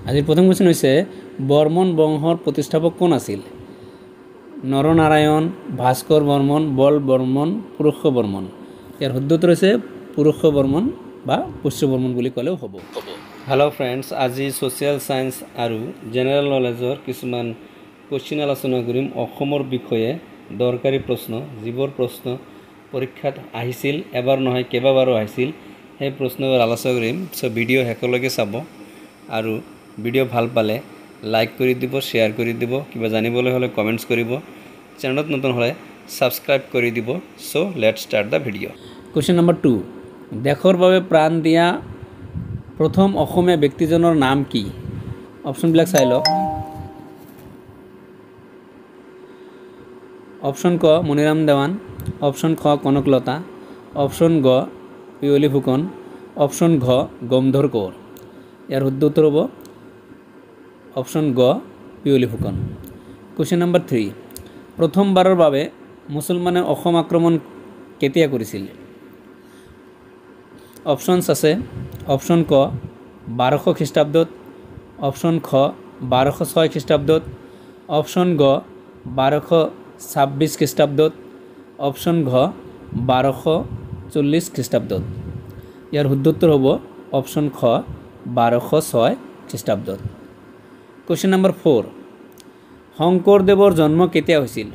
আজিৰ প্ৰথম কোৱেশ্চন হৈছে বৰ্মন বংশৰ প্ৰতিষ্ঠাপক কোন আছিল? নৰনাৰায়ণ, ভাস্কৰ বৰ্মন, বল বৰ্মন, পুৰুষ বৰ্মন। ইয়াৰ শুদ্ধ উত্তৰ হৈছে পুৰুষ বৰ্মন বা পুষ্য বৰ্মন বুলি ক'লেও হ'ব। হেল্ল' ফ্ৰেণ্ডছ, আজি ছ'চিয়েল ছায়েন্স আৰু জেনেৰেল নলেজৰ কিছুমান কুৱেশ্চন আলোচনা কৰিম। অসমৰ বিষয়ে দৰকাৰী প্ৰশ্ন, যিবোৰ প্ৰশ্ন পৰীক্ষাত আহিছিল, এবাৰ নহয় কেইবাবাৰো আহিছিল, সেই প্ৰশ্নবোৰ আলোচনা কৰিম। চ' ভিডিঅ' শেষলৈকে চাব আৰু ভিডিঅ' ভাল পালে লাইক কৰি দিব, শ্বেয়াৰ কৰি দিব, কিবা জানিবলৈ হ'লে কমেণ্টছ কৰিব, চেনেলত নতুন হ'লে ছাবস্ক্ৰাইব কৰি দিব। So' let's start the video'. Question number 2, দেশৰ বাবে প্ৰাণ দিয়া প্ৰথম অসমীয়া ব্যক্তিজনৰ নাম কি? অপশ্যনবিলাক চাই লওক। অপশ্যন ক মণিৰাম দেৱান, অপশ্যন খ কনকলতা, অপশ্যন গ পিয়লি ফুকন, অপশ্যন ঘ গমধৰ কোঁৱৰ। ইয়াৰ শুদ্ধ উত্তৰ হ'ব অপশ্যন গ পিয়লি ফুকন। কুৱেশ্চন নম্বৰ 3, প্ৰথমবাৰৰ বাবে মুছলমানে অসম আক্ৰমণ কেতিয়া কৰিছিল? অপশ্যনছ আছে। অপশ্যন ক 1200 খ্ৰীষ্টাব্দত, অপশ্যন খ 1206 খ্ৰীষ্টাব্দত, অপশ্যন গ 1226 খ্ৰীষ্টাব্দত, অপশ্যন ঘ 1240 খ্ৰীষ্টাব্দত। ইয়াৰ শুদ্ধ উত্তৰ হ'ব অপশ্যন খ 1206 খ্ৰীষ্টাব্দত। কুৱেশ্চন নম্বৰ 4, শংকৰদেৱৰ জন্ম কেতিয়া হৈছিল?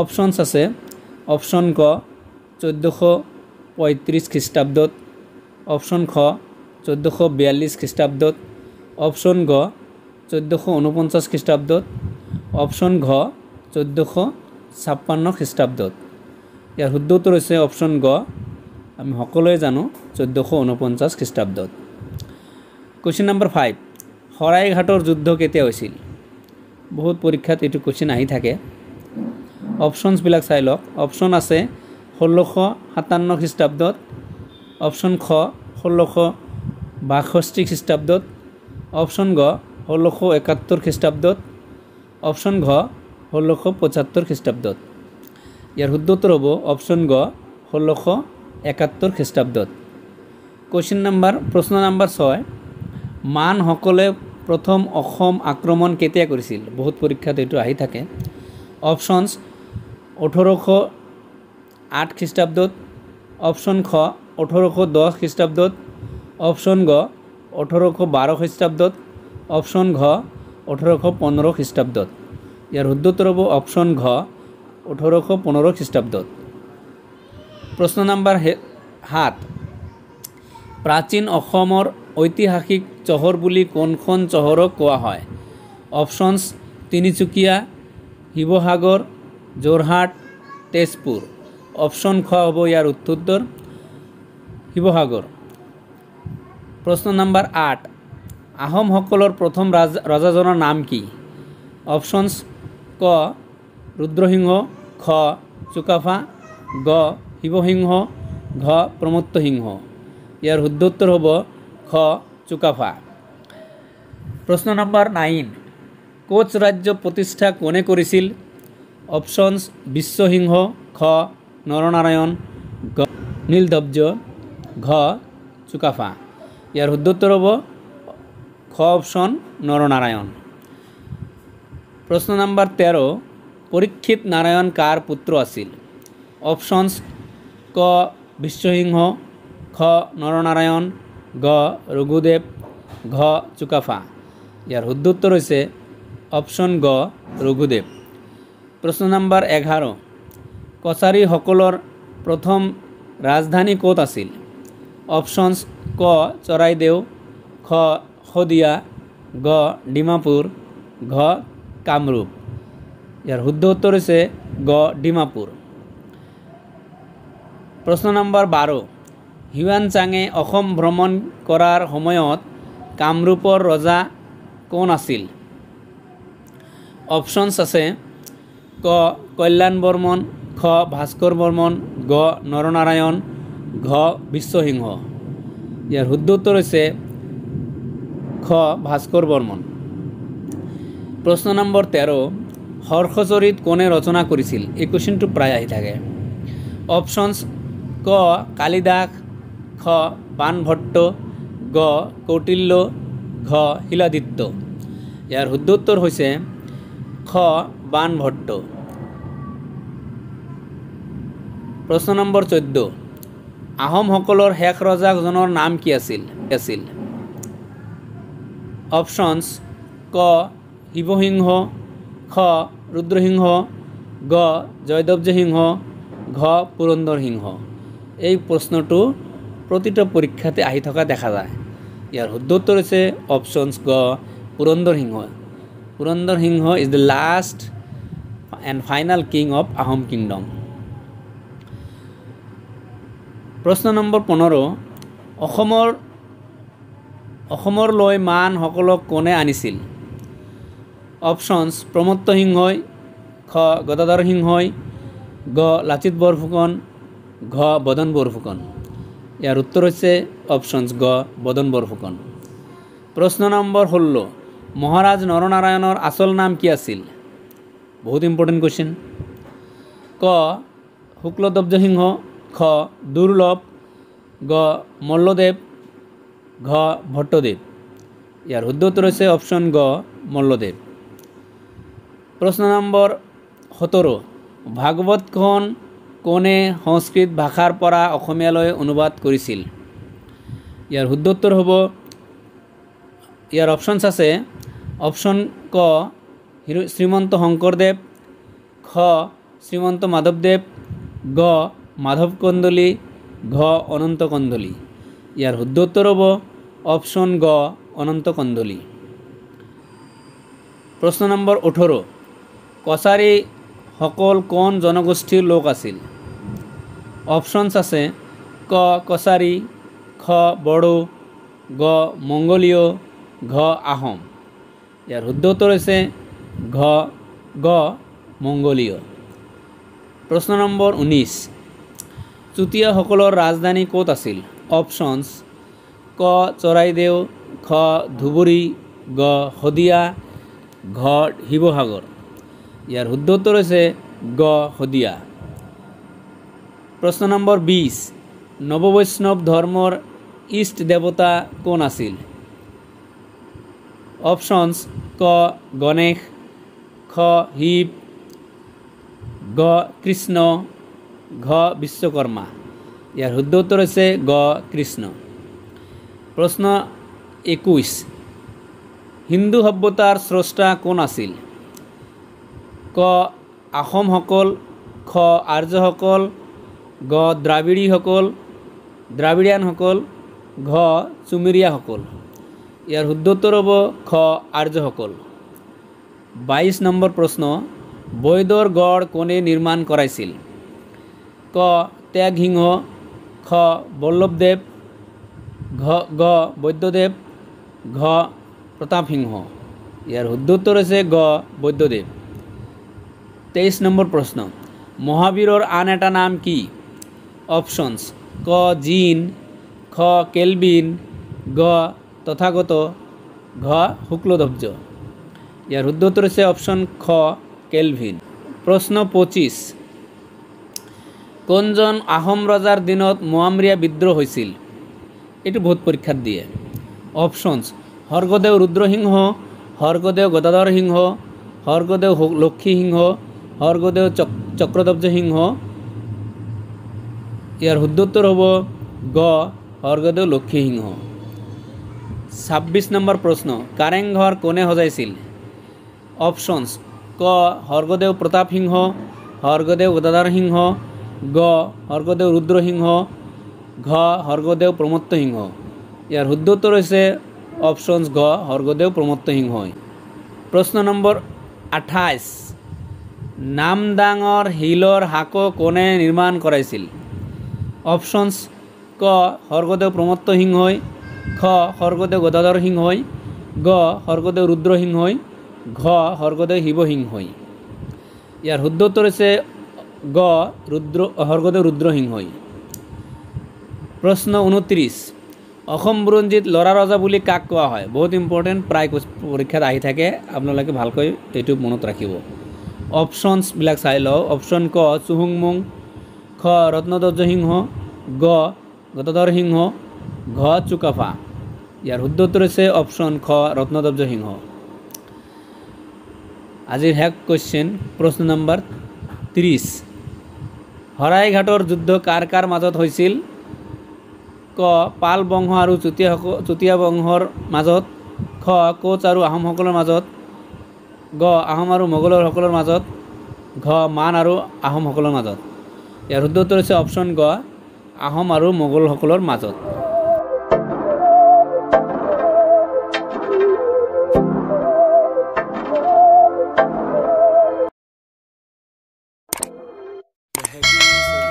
অপশ্যনছ আছে। অপশ্যন ক 1435 খ্ৰীষ্টাব্দত, অপশ্যন খ 1442 খ্ৰীষ্টাব্দত, অপশ্যন গ 1449 খ্ৰীষ্টাব্দত, অপশ্যন ঘ 1456 খ্ৰীষ্টাব্দত। ইয়াৰ শুদ্ধ উত্তৰ হৈছে অপশ্যন গ, আমি সকলোৱে জানো 1449 খ্ৰীষ্টাব্দত। কুৱেশ্চন নম্বৰ 5, শৰাইঘাটৰ যুদ্ধ কেতিয়া হৈছিল? বহুত পৰীক্ষাত এইটো কুৱেশ্চন আহি থাকে। অপশ্যনছবিলাক চাই লওক। অপশ্যন আছে 1657 খ্ৰীষ্টাব্দত, অপশ্যন খ 1662 খ্ৰীষ্টাব্দত, অপশ্যন গ 1671 খ্ৰীষ্টাব্দত, অপশ্যন ঘ 1675 খ্ৰীষ্টাব্দত। ইয়াৰ শুদ্ধ উত্তৰ হ'ব অপশ্যন গ 1671 খ্ৰীষ্টাব্দত। প্ৰশ্ন নম্বৰ 6, মানসকলে প্ৰথম অসম আক্ৰমণ কেতিয়া কৰিছিল? বহুত পৰীক্ষাত এইটো আহি থাকে। অপশ্যনছ 1808 খ্ৰীষ্টাব্দত, অপশ্যন খ 1810 খ্ৰীষ্টাব্দত, অপশ্যন গ 1812 খ্ৰীষ্টাব্দত, অপশ্যন ঘ 1815 খ্ৰীষ্টাব্দত। ইয়াৰ শুদ্ধ উত্তৰ হ'ব অপশ্যন ঘ 1815 খ্ৰীষ্টাব্দত। প্ৰশ্ন নম্বৰ 7, প্ৰাচীন অসমৰ ঐতিহাসিক চহৰ বুলি কোনখন চহৰক কোৱা হয়? অপশ্যনছ তিনিচুকীয়া, শিৱসাগৰ, যোৰহাট, তেজপুৰ। অপশ্যন খ হ'ব ইয়াৰ উত্তৰ শিৱসাগৰ। প্ৰশ্ন নম্বৰ 8, আহোমসকলৰ প্ৰথম ৰজাজনৰ নাম কি? অপশ্যনছ ক ৰুদ্ৰসিংহ, খ চুকাফা, গ শিৱসিংহ, ঘ প্ৰমত্ত সিংহ। ইয়াৰ শুদ্ধ উত্তৰ হ'ব খ চুকাফা। প্ৰশ্ন নম্বৰ 9, কোচ ৰাজ্য প্ৰতিষ্ঠা কোনে কৰিছিল? অপশ্যনছ বিশ্বসিংহ, খ নৰনাৰায়ণ, গ নীলধ্বজ, ঘ চুকাফা। ইয়াৰ শুদ্ধ উত্তৰ হ'ব খ অপশ্যন নৰনাৰায়ণ। প্ৰশ্ন নম্বৰ 13, পৰীক্ষিত নাৰায়ণ কাৰ পুত্ৰ আছিল? অপশ্যনছ ক বিশ্বসিংহ, খ নৰনাৰায়ণ, গ ৰঘুদেৱ, ঘ চুকাফা। ইয়াৰ শুদ্ধ উত্তৰ হৈছে অপশ্যন গ ৰঘুদেৱ। প্ৰশ্ন নম্বৰ 11, কছাৰীসকলৰ প্ৰথম ৰাজধানী ক'ত আছিল? অপশ্যনছ ক চৰাইদেউ, খ শদিয়া, গ ডিমাপুৰ, ঘ কামৰূপ। ইয়াৰ শুদ্ধ উত্তৰ হৈছে গ ডিমাপুৰ। প্ৰশ্ন নম্বৰ 12, হিউৱান চাঙে অসম ভ্ৰমণ কৰাৰ সময়ত কামৰূপৰ ৰজা কোন আছিল? অপশ্যনছ আছে। ক কল্যাণ বৰ্মন, খ ভাস্কৰ বৰ্মন, গ নৰনাৰায়ণ, ঘ বিশ্বসিংহ। ইয়াৰ শুদ্ধ উত্তৰ হৈছে খ ভাস্কৰ বৰ্মন। প্ৰশ্ন নম্বৰ 13, হৰ্ষচৰিত কোনে ৰচনা কৰিছিল? এই কুৱেশ্যনটো প্ৰায় আহি থাকে। অপশ্যনছ ক কালিদাস, খ বাণভট্ট, গ কৌটিল্য, ঘ শিলাদিত্য। ইয়াৰ শুদ্ধ উত্তৰ হৈছে খ বাণভট্ট। প্ৰশ্ন নম্বৰ 14, আহোমসকলৰ শেষ ৰজাজনৰ নাম কি আছিল? অপশ্যনছ ক শিৱসিংহ, খ ৰুদ্ৰসিংহ, গ জয়দেৱ সিংহ, ঘ পুৰন্দৰ সিংহ। এই প্ৰশ্নটো প্ৰতিটো পৰীক্ষাতে আহি থকা দেখা যায়। ইয়াৰ শুদ্ধ উত্তৰ হৈছে অপশ্যনছ গ Purandar Singha. Purandar Singha is the last and final king of Ahom kingdom. প্ৰশ্ন নম্বৰ 15, অসমৰলৈ মানসকলক কোনে আনিছিল? অপশ্যনছ প্ৰমত্ত সিংহই, খ গদাধৰ সিংহই, গ লাচিত বৰফুকন, ঘ বদন বৰফুকন। ইয়াৰ উত্তৰ হৈছে অপশ্যনছ গ বদন বৰফুকন। প্ৰশ্ন নম্বৰ 16, মহাৰাজ নৰনাৰায়ণৰ আচল নাম কি আছিল? বহুত ইম্পৰ্টেণ্ট কুৱেশ্যন। ক শুক্লধ্বজ সিংহ, খ দুৰ্লভ, গ মল্লদেৱ, ঘ ভট্টদেৱ। ইয়াৰ শুদ্ধ উত্তৰ হৈছে অপশ্যন গ মল্লদেৱ। প্ৰশ্ন নম্বৰ 17, ভাগৱতখন কোনে সংস্কৃত ভাষাৰ পৰা অসমীয়ালৈ অনুবাদ কৰিছিল? ইয়াৰ শুদ্ধ উত্তৰ হ'ব, ইয়াৰ অপশ্যনছ আছে। অপশ্যন ক শ্ৰীমন্ত শংকৰদেৱ, খ শ্ৰীমন্ত মাধৱদেৱ, গ মাধৱ কন্দলী, ঘ অনন্ত কন্দলী। ইয়াৰ শুদ্ধ উত্তৰ হ'ব অপশ্যন গ অনন্ত কন্দলী। প্ৰশ্ন নম্বৰ 18, কছাৰীসকল কোন জনগোষ্ঠীৰ লোক আছিল? অপশ্যনছ আছে। ক কছাৰী, খ বড়ো, গ মংগোলীয়, ঘ আহোম। ইয়াৰ শুদ্ধ উত্তৰ হৈছে গ মংগোলীয়। প্ৰশ্ন নম্বৰ 19, চুতীয়াসকলৰ ৰাজধানী ক'ত আছিল? অপশ্যনছ ক চৰাইদেউ, খ ধুবুৰী, গ শদিয়া, ঘ শিৱসাগৰ। ইয়াৰ শুদ্ধ উত্তৰ হৈছে গ শদিয়া। প্ৰশ্ন নম্বৰ 20, নৱবৈষ্ণৱ ধৰ্মৰ ইষ্ট দেৱতা কোন আছিল? অপশ্যনছ ক গণেশ, খ শিৱ, গ কৃষ্ণ, ঘ বিশ্বকৰ্মা। ইয়াৰ শুদ্ধ উত্তৰ হৈছে গ কৃষ্ণ। প্ৰশ্ন 21, হিন্দু সভ্যতাৰ স্ৰষ্টা কোন আছিল? ক আহোমসকল, খ আৰ্যসকল, গ দ্ৰাবিড়িয়ানসকল, ঘ চুমেৰিয়াসকল। ইয়াৰ শুদ্ধ উত্তৰ হ'ব খ আৰ্যসকল। 22 নম্বৰ প্ৰশ্ন, বৈদৰ গড় কোনে নিৰ্মাণ কৰাইছিল? ক ত্যাগ সিংহ, খ বল্লভদেৱ, গ বৈদ্যদেৱ, ঘ প্ৰতাপ সিংহ। ইয়াৰ শুদ্ধ উত্তৰ হৈছে গ বৈদ্যদেৱ। 23 নম্বৰ প্ৰশ্ন, মহাবীৰৰ আন এটা নাম কি? অপশ্যনছ ক জিন, খ কেলভিন, গ তথাগত, ঘ শুক্লধ্বজ। ইয়াৰ শুদ্ধ উত্তৰ হৈছে অপশ্যন খ কেলভিন। প্ৰশ্ন 25, কোনজন আহোম ৰজাৰ দিনত মোৱামৰীয়া বিদ্ৰোহ হৈছিল? এইটো বহুত পৰীক্ষাত দিয়ে। অপশ্যনছ স্বৰ্গদেউ ৰুদ্ৰসিংহ, স্বৰ্গদেউ গদাধৰ সিংহ, স্বৰ্গদেউ লক্ষী সিংহ, স্বৰ্গদেউ চক্ৰধ্বজ সিংহ। ইয়াৰ শুদ্ধ উত্তৰ হ'ব গ স্বৰ্গদেউ লক্ষী সিংহ। 26 নম্বৰ প্ৰশ্ন, কাৰেংঘৰ কোনে সজাইছিল? অপশ্যনছ ক স্বৰ্গদেউ প্ৰতাপ সিংহ, স্বৰ্গদেউ গদাধৰ সিংহ, গ স্বৰ্গদেউ ৰুদ্ৰসিংহ, ঘ স্বৰ্গদেউ প্ৰমত্ত সিংহ। ইয়াৰ শুদ্ধ উত্তৰ হৈছে অপশ্যনছ গ স্বৰ্গদেউ প্ৰমত্ত সিংহই। প্ৰশ্ন নম্বৰ 28, নামদাঙৰ শিলৰ সাঁকো কোনে নিৰ্মাণ কৰাইছিল? অপশ্যনছ ক স্বৰ্গদেউ প্ৰমত্ত সিংহই, খ স্বৰ্গদেউ গদাধৰ সিংহই, গ স্বৰ্গদেউ ৰুদ্ৰসিংহই, ঘ স্বৰ্গদেউ শিৱসিংহই। ইয়াৰ শুদ্ধ উত্তৰ হৈছে গ স্বৰ্গদেউ ৰুদ্ৰসিংহই। প্ৰশ্ন 29, অসম বুৰঞ্জীত ল'ৰা ৰজা বুলি কাক কোৱা হয়? বহুত ইম্পৰ্টেণ্ট, প্ৰায় পৰীক্ষাত আহি থাকে, আপোনালোকে ভালকৈ এইটো মনত ৰাখিব। অপশ্যনছবিলাক চাই লওঁ। অপশ্যন ক চুহুংমুং, খ ৰত্নধ্বজ সিংহ, গ গদাধৰ সিংহ, ঘ চুকাফা। ইয়াৰ শুদ্ধ উত্তৰ হৈছে অপশ্যন খ ৰত্নদ্ৰব্য সিংহ। আজিৰ শেষ কুৱেশ্যন প্ৰশ্ন নম্বৰ 30। শৰাইঘাটৰ যুদ্ধ কাৰ কাৰ মাজত হৈছিল? ক পাল বংশ আৰু চুতীয়া বংশৰ মাজত, খ কোচ আৰু আহোমসকলৰ মাজত, গ আহোম আৰু মোগলসকলৰ মাজত, ঘ মান আৰু আহোমসকলৰ মাজত। ইয়াৰ শুদ্ধ উত্তৰ হৈছে অপশ্যন গ আহোম আৰু মোগলসকলৰ মাজত।